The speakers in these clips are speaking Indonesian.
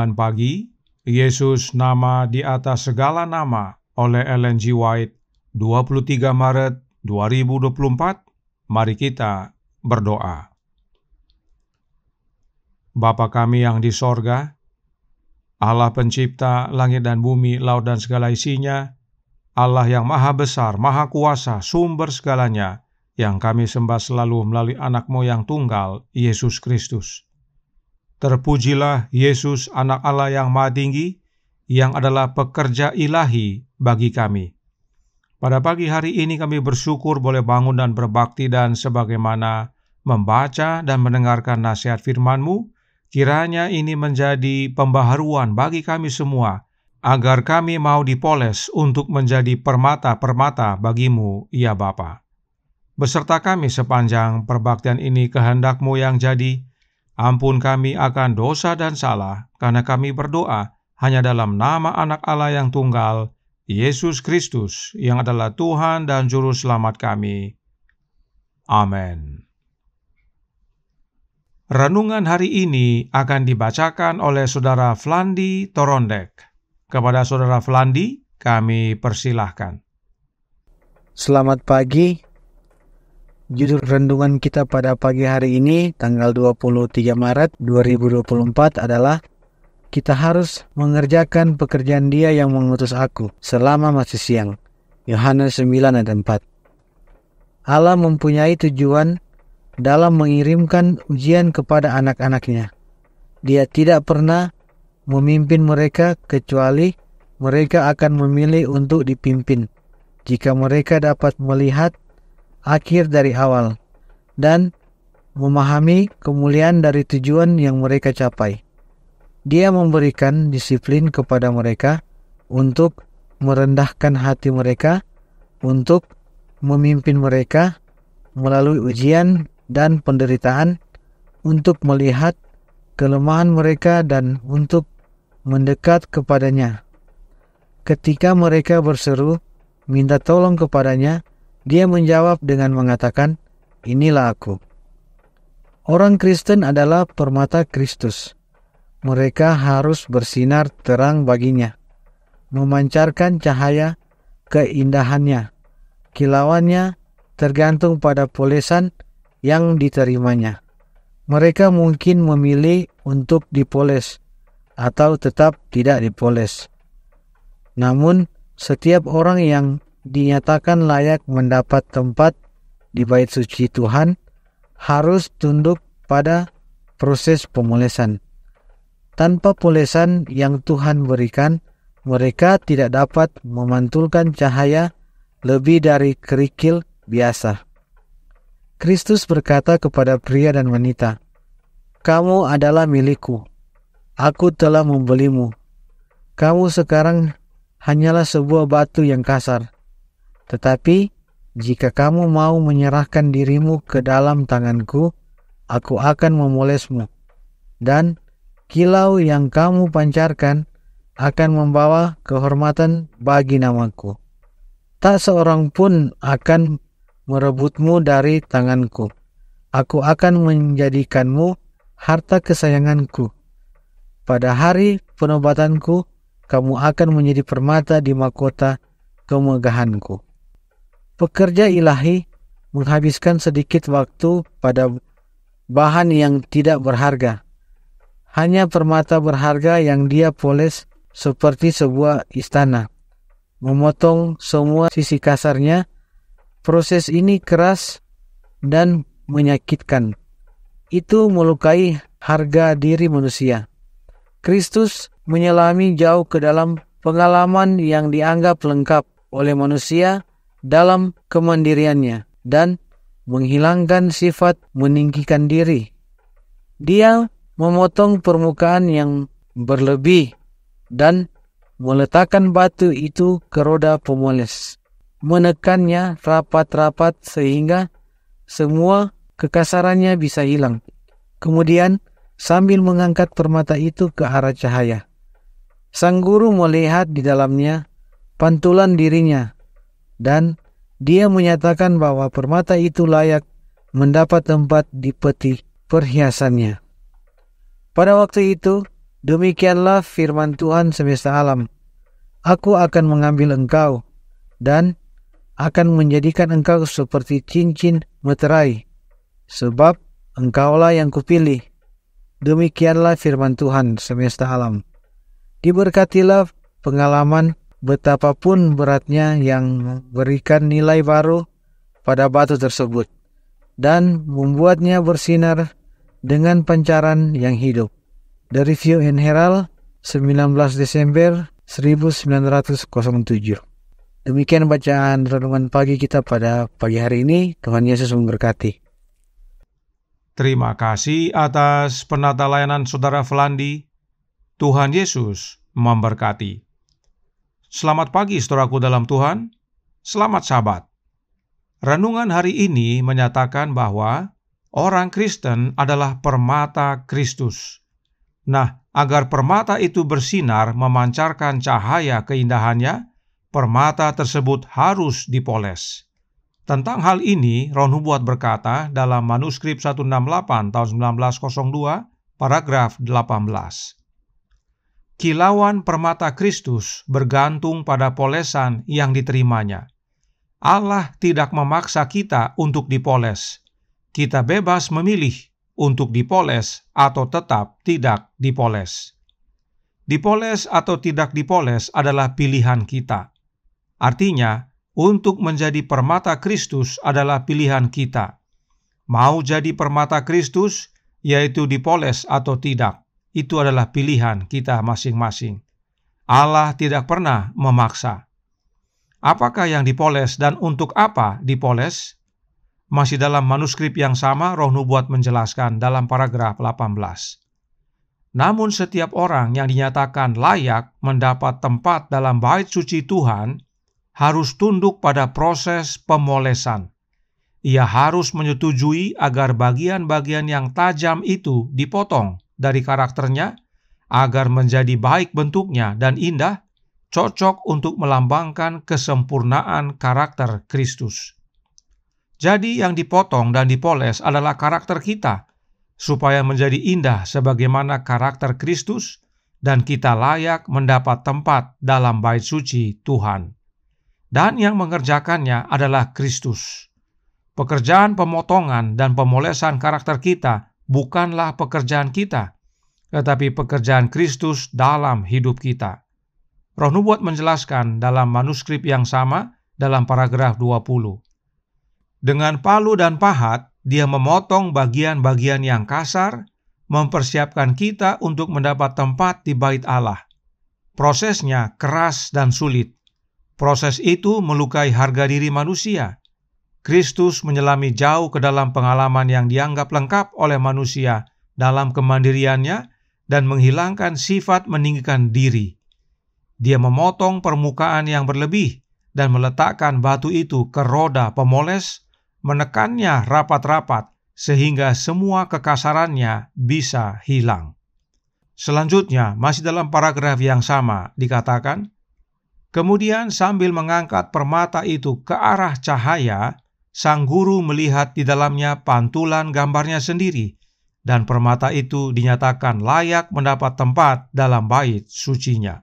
Renungan Pagi, Yesus Nama di Atas Segala Nama oleh Ellen G. White, 23 Maret 2024. Mari kita berdoa. Bapa kami yang di sorga, Allah pencipta langit dan bumi, laut dan segala isinya, Allah yang maha besar, maha kuasa, sumber segalanya, yang kami sembah selalu melalui anak-Mu yang tunggal, Yesus Kristus. Terpujilah Yesus, anak Allah yang maha tinggi, yang adalah pekerja ilahi bagi kami. Pada pagi hari ini kami bersyukur boleh bangun dan berbakti, dan sebagaimana membaca dan mendengarkan nasihat firman-Mu, kiranya ini menjadi pembaharuan bagi kami semua, agar kami mau dipoles untuk menjadi permata-permata bagi-Mu, ya Bapa. Beserta kami sepanjang perbaktian ini, kehendak-Mu yang jadi. Ampun kami akan dosa dan salah, karena kami berdoa hanya dalam nama Anak Allah yang tunggal, Yesus Kristus, yang adalah Tuhan dan Juru Selamat kami. Amin. Renungan hari ini akan dibacakan oleh Saudara Flandi Torondek. Kepada Saudara Flandi, kami persilahkan. Selamat pagi. Judul renungan kita pada pagi hari ini, tanggal 23 Maret 2024 adalah kita harus mengerjakan pekerjaan Dia yang mengutus aku selama masih siang. Yohanes 9 ayat 4. Allah mempunyai tujuan dalam mengirimkan ujian kepada anak-anak-Nya. Dia tidak pernah memimpin mereka kecuali mereka akan memilih untuk dipimpin. Jika mereka dapat melihat akhir dari awal dan memahami kemuliaan dari tujuan yang mereka capai. Dia memberikan disiplin kepada mereka untuk merendahkan hati mereka, untuk memimpin mereka melalui ujian dan penderitaan, untuk melihat kelemahan mereka dan untuk mendekat kepadanya. Ketika mereka berseru, minta tolong kepadanya, Dia menjawab dengan mengatakan, "Inilah aku." Orang Kristen adalah permata Kristus. Mereka harus bersinar terang baginya, memancarkan cahaya keindahannya. Kilauannya tergantung pada polesan yang diterimanya. Mereka mungkin memilih untuk dipoles atau tetap tidak dipoles. Namun, setiap orang yang dinyatakan layak mendapat tempat di bait suci Tuhan harus tunduk pada proses pemolesan. Tanpa polesan yang Tuhan berikan, mereka tidak dapat memantulkan cahaya lebih dari kerikil biasa. Kristus berkata kepada pria dan wanita, "Kamu adalah milikku. Aku telah membelimu. Kamu sekarang hanyalah sebuah batu yang kasar. Tetapi, jika kamu mau menyerahkan dirimu ke dalam tanganku, aku akan memolesmu, dan kilau yang kamu pancarkan akan membawa kehormatan bagi namaku. Tak seorang pun akan merebutmu dari tanganku. Aku akan menjadikanmu harta kesayanganku. Pada hari penobatanku, kamu akan menjadi permata di mahkota kemegahanku." Pekerja ilahi menghabiskan sedikit waktu pada bahan yang tidak berharga. Hanya permata berharga yang dia poles seperti sebuah istana. Memotong semua sisi kasarnya. Proses ini keras dan menyakitkan. Itu melukai harga diri manusia. Kristus menyelami jauh ke dalam pengalaman yang dianggap lengkap oleh manusia dalam kemandiriannya dan menghilangkan sifat meninggikan diri. Dia memotong permukaan yang berlebih dan meletakkan batu itu ke roda pemoles, menekannya rapat-rapat sehingga semua kekasarannya bisa hilang. Kemudian sambil mengangkat permata itu ke arah cahaya, sang guru melihat di dalamnya pantulan dirinya, dan dia menyatakan bahwa permata itu layak mendapat tempat di peti perhiasannya. Pada waktu itu, Demikianlah firman Tuhan semesta alam. Aku akan mengambil engkau dan akan menjadikan engkau seperti cincin meterai, sebab engkaulah yang kupilih. Demikianlah firman Tuhan semesta alam. Diberkatilah pengalaman betapapun beratnya yang memberikan nilai baru pada batu tersebut dan membuatnya bersinar dengan pancaran yang hidup. The Review and Herald, 19 Desember 1907. Demikian bacaan renungan pagi kita pada pagi hari ini. Tuhan Yesus memberkati. Terima kasih atas penata layanan Saudara Flandi. Tuhan Yesus memberkati. Selamat pagi saudaraku dalam Tuhan. Selamat Sabat. Renungan hari ini menyatakan bahwa orang Kristen adalah permata Kristus. Nah, agar permata itu bersinar memancarkan cahaya keindahannya, permata tersebut harus dipoles. Tentang hal ini, Roh Nubuat berkata dalam manuskrip 168 tahun 1902, paragraf 18. Kilauan permata Kristus bergantung pada polesan yang diterimanya. Allah tidak memaksa kita untuk dipoles. Kita bebas memilih untuk dipoles atau tetap tidak dipoles. Dipoles atau tidak dipoles adalah pilihan kita. Artinya, untuk menjadi permata Kristus adalah pilihan kita. Mau jadi permata Kristus, yaitu dipoles atau tidak, itu adalah pilihan kita masing-masing. Allah tidak pernah memaksa. Apakah yang dipoles dan untuk apa dipoles? Masih dalam manuskrip yang sama, Roh Nubuat menjelaskan dalam paragraf 18. Namun setiap orang yang dinyatakan layak mendapat tempat dalam bait suci Tuhan harus tunduk pada proses pemolesan. Ia harus menyetujui agar bagian-bagian yang tajam itu dipotong dari karakternya agar menjadi baik bentuknya dan indah, cocok untuk melambangkan kesempurnaan karakter Kristus. Jadi yang dipotong dan dipoles adalah karakter kita, supaya menjadi indah sebagaimana karakter Kristus, dan kita layak mendapat tempat dalam bait suci Tuhan. Dan yang mengerjakannya adalah Kristus. Pekerjaan pemotongan dan pemolesan karakter kita bukanlah pekerjaan kita, tetapi pekerjaan Kristus dalam hidup kita. Roh Nubuat menjelaskan dalam manuskrip yang sama dalam paragraf 20. Dengan palu dan pahat, dia memotong bagian-bagian yang kasar, mempersiapkan kita untuk mendapat tempat di bait Allah. Prosesnya keras dan sulit. Proses itu melukai harga diri manusia. Kristus menyelami jauh ke dalam pengalaman yang dianggap lengkap oleh manusia dalam kemandiriannya dan menghilangkan sifat meninggikan diri. Dia memotong permukaan yang berlebih dan meletakkan batu itu ke roda pemoles, menekannya rapat-rapat sehingga semua kekasarannya bisa hilang. Selanjutnya, masih dalam paragraf yang sama, dikatakan, kemudian sambil mengangkat permata itu ke arah cahaya, sang guru melihat di dalamnya pantulan gambarnya sendiri, dan permata itu dinyatakan layak mendapat tempat dalam bait sucinya.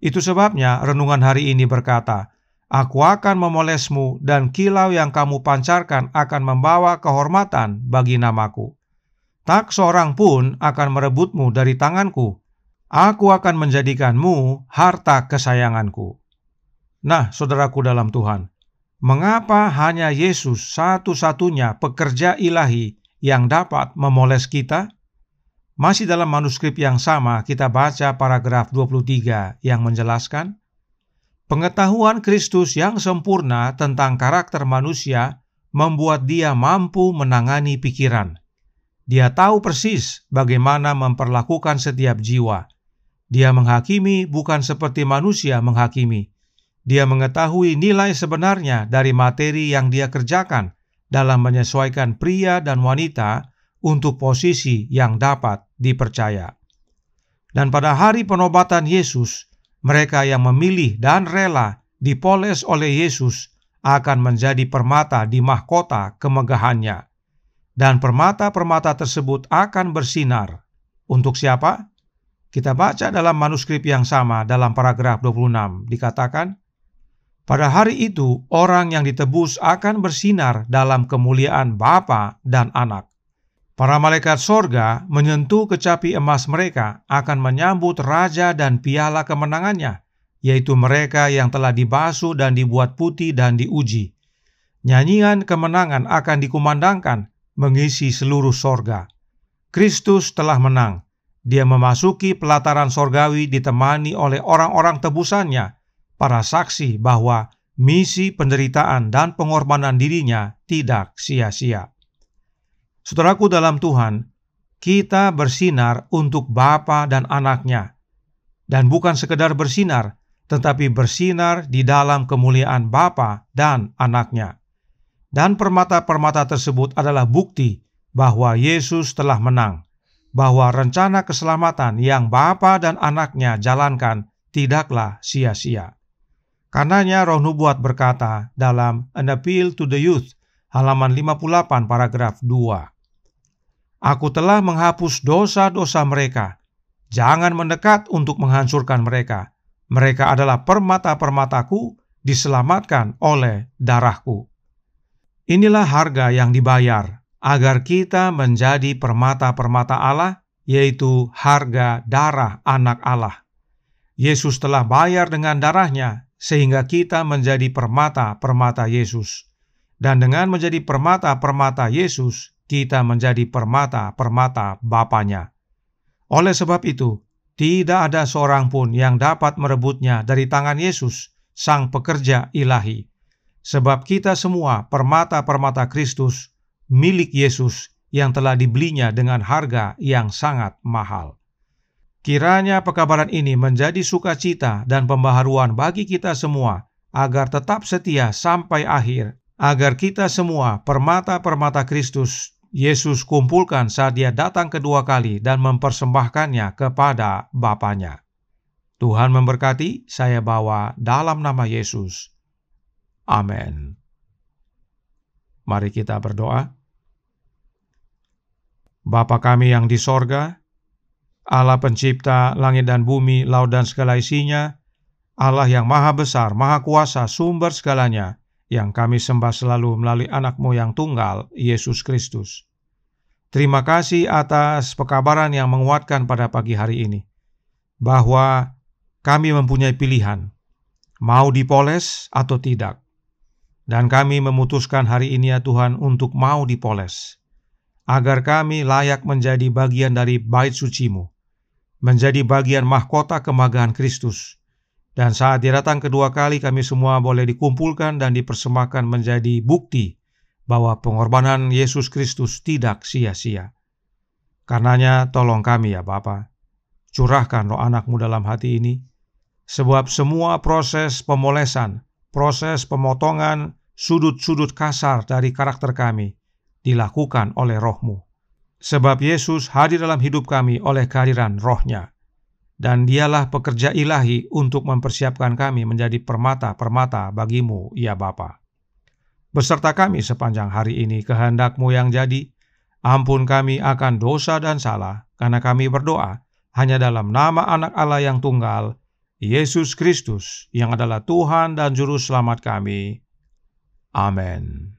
Itu sebabnya renungan hari ini berkata, Aku akan memolesmu dan kilau yang kamu pancarkan akan membawa kehormatan bagi namaku. Tak seorang pun akan merebutmu dari tanganku. Aku akan menjadikanmu harta kesayanganku. Nah, saudaraku dalam Tuhan, mengapa hanya Yesus satu-satunya pekerja ilahi yang dapat memoles kita? Masih dalam manuskrip yang sama kita baca paragraf 23 yang menjelaskan, pengetahuan Kristus yang sempurna tentang karakter manusia membuat dia mampu menangani pikiran. Dia tahu persis bagaimana memperlakukan setiap jiwa. Dia menghakimi bukan seperti manusia menghakimi. Dia mengetahui nilai sebenarnya dari materi yang dia kerjakan dalam menyesuaikan pria dan wanita untuk posisi yang dapat dipercaya. Dan pada hari penobatan Yesus, mereka yang memilih dan rela dipoles oleh Yesus akan menjadi permata di mahkota kemegahannya. Dan permata-permata tersebut akan bersinar. Untuk siapa? Kita baca dalam manuskrip yang sama dalam paragraf 26, dikatakan, pada hari itu orang yang ditebus akan bersinar dalam kemuliaan Bapa dan Anak. Para malaikat sorga menyentuh kecapi emas mereka akan menyambut raja dan piala kemenangannya, yaitu mereka yang telah dibasuh dan dibuat putih dan diuji. Nyanyian kemenangan akan dikumandangkan mengisi seluruh sorga. Kristus telah menang. Dia memasuki pelataran sorgawi ditemani oleh orang-orang tebusannya, para saksi bahwa misi penderitaan dan pengorbanan dirinya tidak sia-sia. Saudaraku dalam Tuhan, kita bersinar untuk Bapa dan Anaknya. Dan bukan sekedar bersinar, tetapi bersinar di dalam kemuliaan Bapa dan Anaknya. Dan permata-permata tersebut adalah bukti bahwa Yesus telah menang, bahwa rencana keselamatan yang Bapa dan Anaknya jalankan tidaklah sia-sia. Karenanya Roh Nubuat berkata dalam An Appeal to the Youth, halaman 58 paragraf 2, Aku telah menghapus dosa-dosa mereka. Jangan mendekat untuk menghancurkan mereka. Mereka adalah permata-permataku, diselamatkan oleh darahku. Inilah harga yang dibayar agar kita menjadi permata-permata Allah, yaitu harga darah Anak Allah. Yesus telah bayar dengan darahnya, sehingga kita menjadi permata-permata Yesus. Dan dengan menjadi permata-permata Yesus, kita menjadi permata-permata Bapanya. Oleh sebab itu, tidak ada seorang pun yang dapat merebutnya dari tangan Yesus, Sang Pekerja Ilahi. Sebab kita semua permata-permata Kristus, milik Yesus yang telah dibelinya dengan harga yang sangat mahal. Kiranya pekabaran ini menjadi sukacita dan pembaharuan bagi kita semua, agar tetap setia sampai akhir, agar kita semua permata-permata Kristus Yesus kumpulkan saat Dia datang kedua kali dan mempersembahkannya kepada Bapanya. Tuhan memberkati, saya bawa dalam nama Yesus. Amin. Mari kita berdoa. Bapa kami yang di sorga, Allah pencipta langit dan bumi, laut dan segala isinya, Allah yang maha besar, maha kuasa, sumber segalanya, yang kami sembah selalu melalui Anak-Mu yang tunggal, Yesus Kristus. Terima kasih atas pekabaran yang menguatkan pada pagi hari ini, bahwa kami mempunyai pilihan, mau dipoles atau tidak. Dan kami memutuskan hari ini ya Tuhan untuk mau dipoles, agar kami layak menjadi bagian dari bait suci-Mu, menjadi bagian mahkota kemagahan Kristus. Dan saat Dia datang kedua kali, kami semua boleh dikumpulkan dan dipersembahkan menjadi bukti bahwa pengorbanan Yesus Kristus tidak sia-sia. Karenanya tolong kami ya Bapa, curahkan Roh Anak-Mu dalam hati ini, sebab semua proses pemolesan, proses pemotongan sudut-sudut kasar dari karakter kami dilakukan oleh Roh-Mu. Sebab Yesus hadir dalam hidup kami oleh kehadiran Roh-Nya. Dan Dialah pekerja ilahi untuk mempersiapkan kami menjadi permata-permata bagi-Mu, ya Bapa. Beserta kami sepanjang hari ini, kehendak-Mu yang jadi. Ampun kami akan dosa dan salah, karena kami berdoa hanya dalam nama Anak Allah yang tunggal, Yesus Kristus, yang adalah Tuhan dan Juru Selamat kami. Amin.